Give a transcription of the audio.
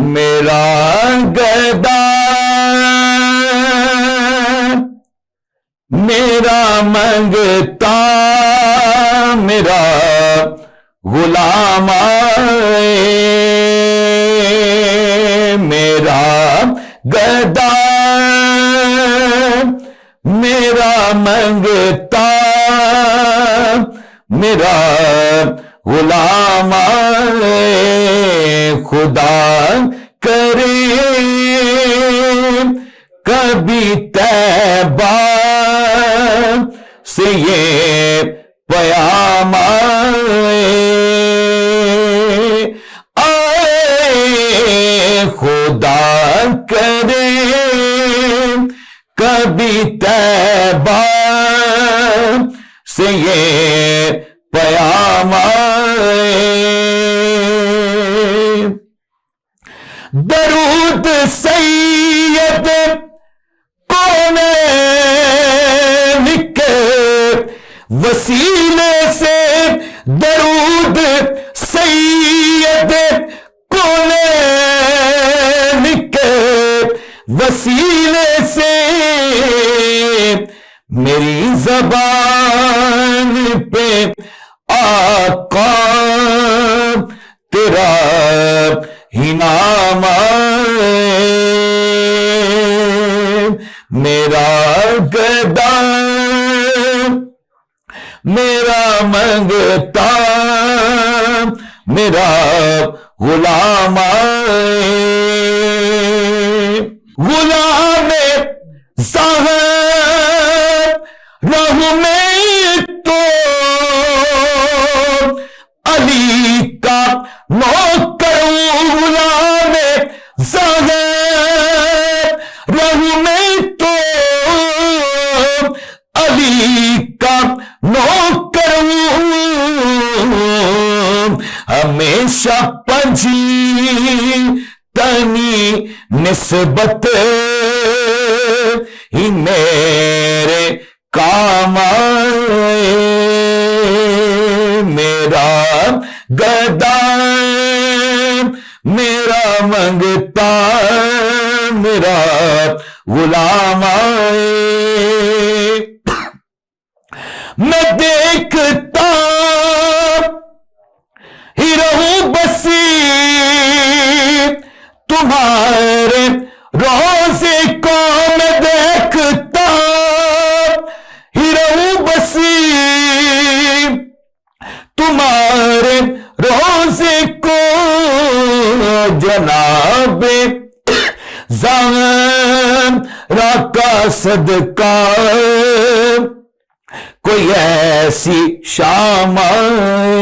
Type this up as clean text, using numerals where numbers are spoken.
میرا گدا میرا منگتا میرا غلام آئے، میرا گدا میرا منگتا میرا غلام آئے، خدا کرے کبھی طیبہ سے یہ پیام آئے، خدا کرے کبھی طیبہ سے یہ پیام آئے۔ درود سید کونین کے وسیلے سے، درود سید کونین کے وسیلے سے، میری زبان پہ آقا تیرا ہی نام آئے، میرا گدا میرا منگتا میرا غلام آئے، غلام ظاہر رہوں میں تو علی کا نوکر، غلام ظاہر رہوں میں تو علی کا نوکر، ہمیشہ پنجی تنی نسبت ہی میرے کام آئے، میرا گدا میرا منگتا میرا غلام آئے، میں دیکھتا ہی رہوں بسی تمہارے روزے کو، میں دیکھتا ہی رہوں بسی تمہارے روزے کو، جناب زہرا کا صدقہ کوئی ایسی شام آئے،